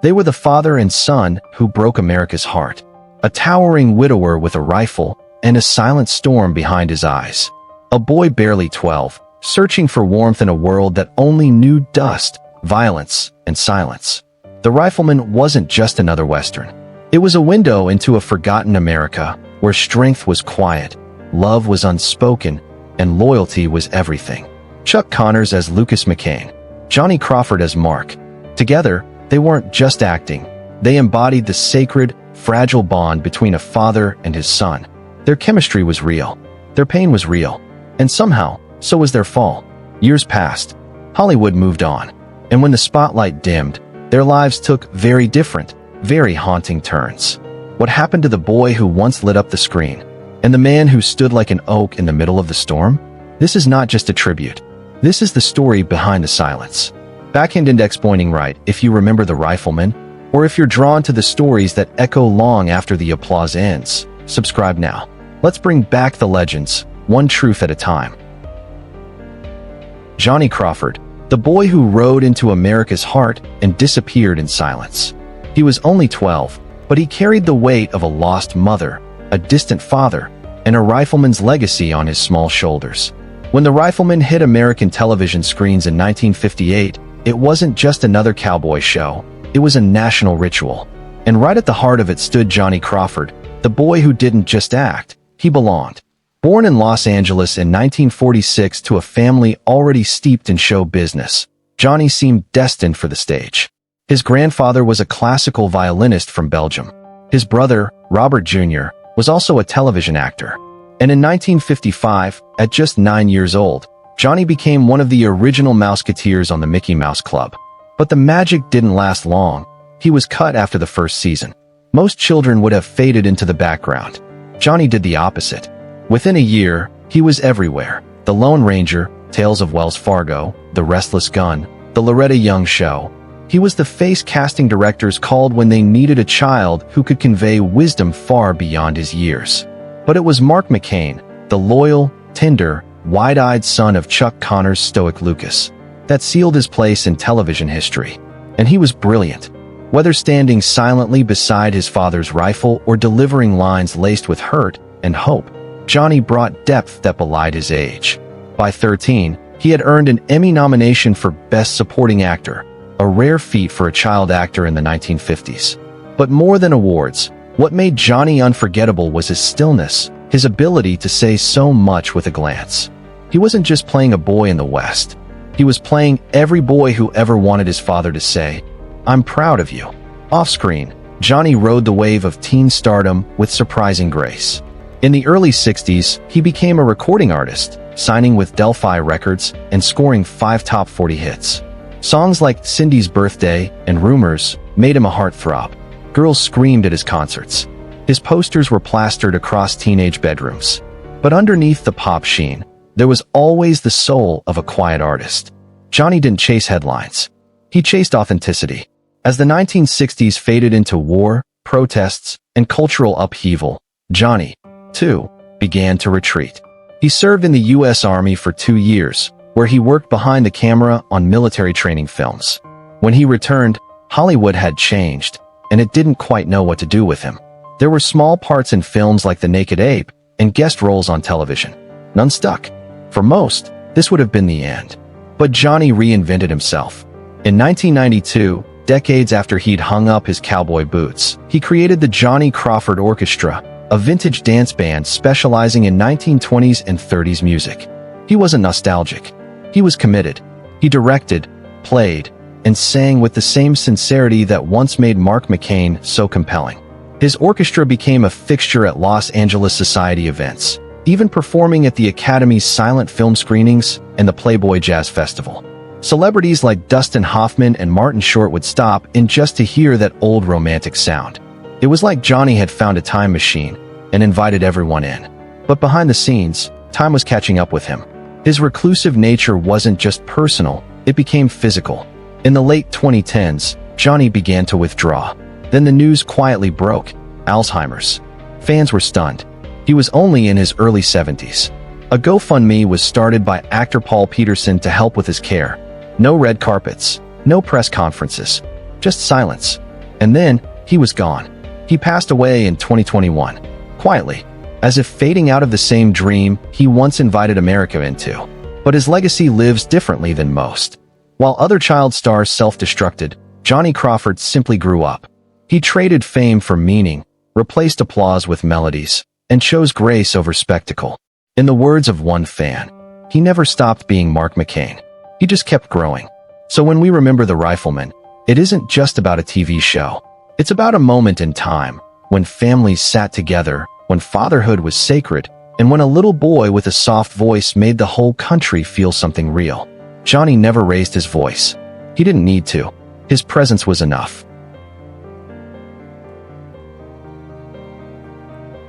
They were the father and son who broke America's heart. A towering widower with a rifle and a silent storm behind his eyes. A boy barely 12, searching for warmth in a world that only knew dust, violence, and silence. The Rifleman wasn't just another Western. It was a window into a forgotten America where strength was quiet, love was unspoken, and loyalty was everything. Chuck Connors as Lucas McCain, Johnny Crawford as Mark. Together, they weren't just acting. They embodied the sacred, fragile bond between a father and his son. Their chemistry was real. Their pain was real. And somehow, so was their fall. Years passed. Hollywood moved on. And when the spotlight dimmed, their lives took very different, very haunting turns. What happened to the boy who once lit up the screen? And the man who stood like an oak in the middle of the storm? This is not just a tribute. This is the story behind the silence. Backhand index pointing right if you remember the Rifleman, or if you're drawn to the stories that echo long after the applause ends. Subscribe now. Let's bring back the legends, one truth at a time. Johnny Crawford, the boy who rode into America's heart and disappeared in silence. He was only 12, but he carried the weight of a lost mother, a distant father, and a rifleman's legacy on his small shoulders. When the Rifleman hit American television screens in 1958, it wasn't just another cowboy show, it was a national ritual. And right at the heart of it stood Johnny Crawford, the boy who didn't just act, he belonged. Born in Los Angeles in 1946 to a family already steeped in show business, Johnny seemed destined for the stage. His grandfather was a classical violinist from Belgium. His brother, Robert Jr., was also a television actor. And in 1955, at just 9 years old, Johnny became one of the original Mouseketeers on the Mickey Mouse Club. But the magic didn't last long. He was cut after the first season. Most children would have faded into the background. Johnny did the opposite. Within a year, he was everywhere. The Lone Ranger, Tales of Wells Fargo, The Restless Gun, The Loretta Young Show. He was the face casting directors called when they needed a child who could convey wisdom far beyond his years. But it was Mark McCain, the loyal, tender, wide-eyed son of Chuck Connors' stoic Lucas, that sealed his place in television history. And he was brilliant. Whether standing silently beside his father's rifle or delivering lines laced with hurt and hope, Johnny brought depth that belied his age. By 13, he had earned an Emmy nomination for Best Supporting Actor, a rare feat for a child actor in the 1950s. But more than awards, what made Johnny unforgettable was his stillness, his ability to say so much with a glance. He wasn't just playing a boy in the West. He was playing every boy who ever wanted his father to say, "I'm proud of you." Off-screen, Johnny rode the wave of teen stardom with surprising grace. In the early 60s, he became a recording artist, signing with Delphi Records and scoring 5 top 40 hits. Songs like Cindy's Birthday and Rumors made him a heartthrob. Girls screamed at his concerts. His posters were plastered across teenage bedrooms. But underneath the pop sheen, there was always the soul of a quiet artist. Johnny didn't chase headlines. He chased authenticity. As the 1960s faded into war, protests, and cultural upheaval, Johnny, too, began to retreat. He served in the U.S. Army for 2 years, where he worked behind the camera on military training films. When he returned, Hollywood had changed, and it didn't quite know what to do with him. There were small parts in films like The Naked Ape and guest roles on television. None stuck. For most, this would have been the end. But Johnny reinvented himself. In 1992, decades after he'd hung up his cowboy boots, he created the Johnny Crawford Orchestra, a vintage dance band specializing in 1920s and 30s music. He wasn't nostalgic. He was committed. He directed, played, and sang with the same sincerity that once made Mark McCain so compelling. His orchestra became a fixture at Los Angeles Society events, even performing at the Academy's silent film screenings and the Playboy Jazz Festival. Celebrities like Dustin Hoffman and Martin Short would stop in just to hear that old romantic sound. It was like Johnny had found a time machine and invited everyone in. But behind the scenes, time was catching up with him. His reclusive nature wasn't just personal, it became physical. In the late 2010s, Johnny began to withdraw. Then the news quietly broke: Alzheimer's. Fans were stunned. He was only in his early 70s. A GoFundMe was started by actor Paul Peterson to help with his care. No red carpets, no press conferences, just silence. And then, he was gone. He passed away in 2021, quietly, as if fading out of the same dream he once invited America into. But his legacy lives differently than most. While other child stars self-destructed, Johnny Crawford simply grew up. He traded fame for meaning, replaced applause with melodies, and chose grace over spectacle. In the words of one fan, he never stopped being Mark McCain. He just kept growing. So when we remember the Rifleman, it isn't just about a TV show. It's about a moment in time, when families sat together, when fatherhood was sacred, and when a little boy with a soft voice made the whole country feel something real. Johnny never raised his voice. He didn't need to. His presence was enough.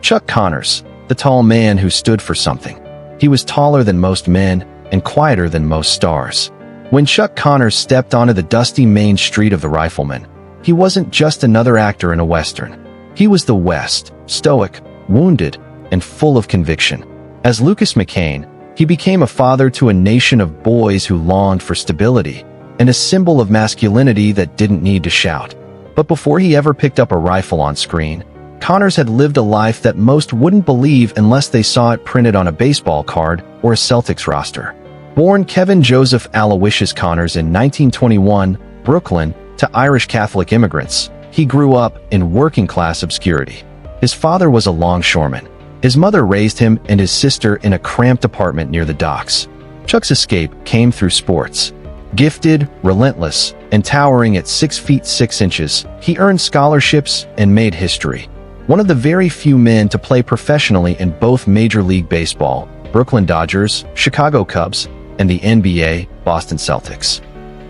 Chuck Connors, the tall man who stood for something. He was taller than most men and quieter than most stars. When Chuck Connors stepped onto the dusty main street of the Rifleman, he wasn't just another actor in a Western. He was the West, stoic, wounded, and full of conviction. As Lucas McCain, he became a father to a nation of boys who longed for stability, and a symbol of masculinity that didn't need to shout. But before he ever picked up a rifle on screen, Connors had lived a life that most wouldn't believe unless they saw it printed on a baseball card or a Celtics roster. Born Kevin Joseph Aloysius Connors in 1921, Brooklyn, to Irish Catholic immigrants, he grew up in working-class obscurity. His father was a longshoreman. His mother raised him and his sister in a cramped apartment near the docks. Chuck's escape came through sports. Gifted, relentless, and towering at 6 feet 6 inches, he earned scholarships and made history. One of the very few men to play professionally in both Major League Baseball, Brooklyn Dodgers, Chicago Cubs, and the NBA, Boston Celtics.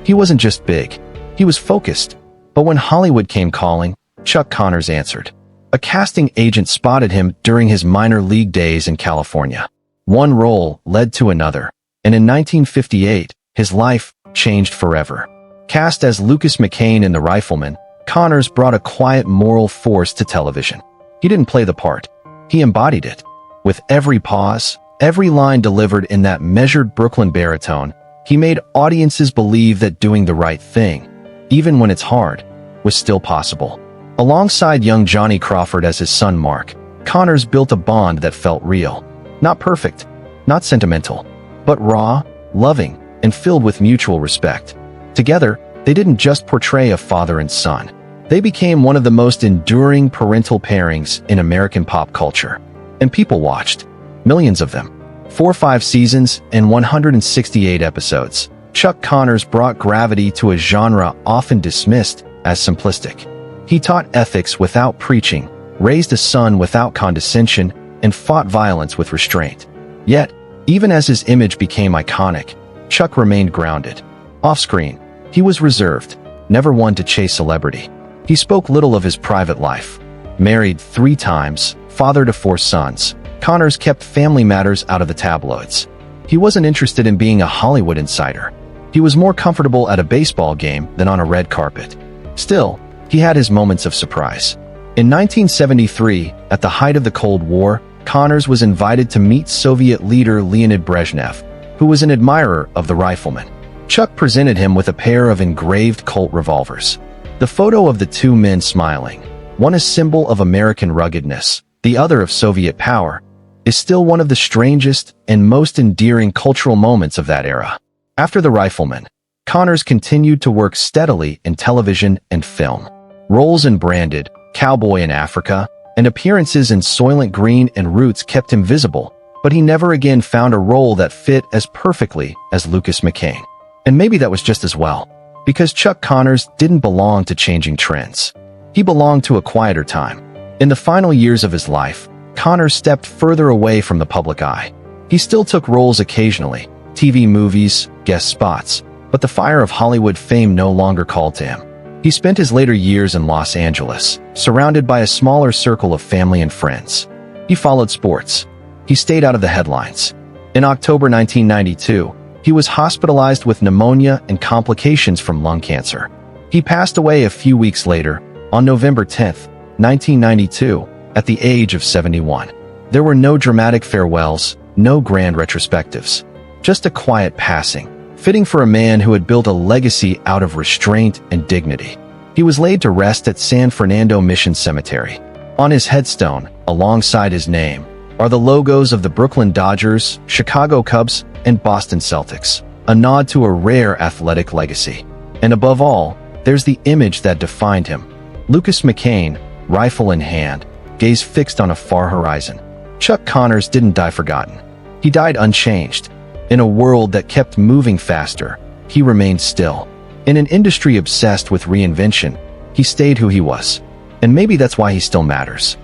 He wasn't just big. He was focused. But when Hollywood came calling, Chuck Connors answered. A casting agent spotted him during his minor league days in California. One role led to another, and in 1958, his life changed forever. Cast as Lucas McCain in The Rifleman, Connors brought a quiet moral force to television. He didn't play the part. He embodied it. With every pause, every line delivered in that measured Brooklyn baritone, he made audiences believe that doing the right thing, even when it's hard, was still possible. Alongside young Johnny Crawford as his son Mark, Connors built a bond that felt real. Not perfect, not sentimental, but raw, loving, and filled with mutual respect. Together, they didn't just portray a father and son. They became one of the most enduring parental pairings in American pop culture. And people watched. Millions of them. 4 or 5 seasons and 168 episodes. Chuck Connors brought gravity to a genre often dismissed as simplistic. He taught ethics without preaching, raised a son without condescension, and fought violence with restraint. Yet, even as his image became iconic, Chuck remained grounded. Off-screen, he was reserved, never one to chase celebrity. He spoke little of his private life. Married 3 times, father to 4 sons, Connors kept family matters out of the tabloids. He wasn't interested in being a Hollywood insider. He was more comfortable at a baseball game than on a red carpet. Still, he had his moments of surprise. In 1973, at the height of the Cold War, Connors was invited to meet Soviet leader Leonid Brezhnev, who was an admirer of the Rifleman. Chuck presented him with a pair of engraved Colt revolvers. The photo of the 2 men smiling, one a symbol of American ruggedness, the other of Soviet power, is still one of the strangest and most endearing cultural moments of that era. After The Rifleman, Connors continued to work steadily in television and film. Roles in Branded, Cowboy in Africa, and appearances in Soylent Green and Roots kept him visible, but he never again found a role that fit as perfectly as Lucas McCain. And maybe that was just as well, because Chuck Connors didn't belong to changing trends. He belonged to a quieter time. In the final years of his life, Connors stepped further away from the public eye. He still took roles occasionally, TV movies, guest spots, but the fire of Hollywood fame no longer called to him. He spent his later years in Los Angeles, surrounded by a smaller circle of family and friends. He followed sports. He stayed out of the headlines. In October 1992, he was hospitalized with pneumonia and complications from lung cancer. He passed away a few weeks later, on November 10, 1992, at the age of 71. There were no dramatic farewells, no grand retrospectives. Just a quiet passing, fitting for a man who had built a legacy out of restraint and dignity. He was laid to rest at San Fernando Mission Cemetery. On his headstone, alongside his name, are the logos of the Brooklyn Dodgers, Chicago Cubs, and Boston Celtics, a nod to a rare athletic legacy. And above all, there's the image that defined him. Lucas McCain, rifle in hand, gaze fixed on a far horizon. Chuck Connors didn't die forgotten. He died unchanged. In a world that kept moving faster, he remained still. In an industry obsessed with reinvention, he stayed who he was. And maybe that's why he still matters.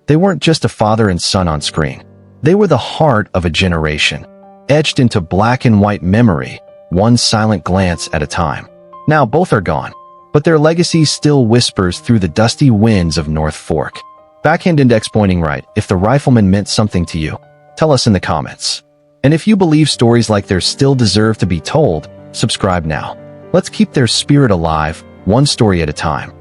They weren't just a father and son on screen. They were the heart of a generation, etched into black and white memory, one silent glance at a time. Now both are gone, but their legacy still whispers through the dusty winds of North Fork. Backhand index pointing right. If the Rifleman meant something to you, tell us in the comments. And if you believe stories like theirs still deserve to be told, subscribe now. Let's keep their spirit alive, one story at a time.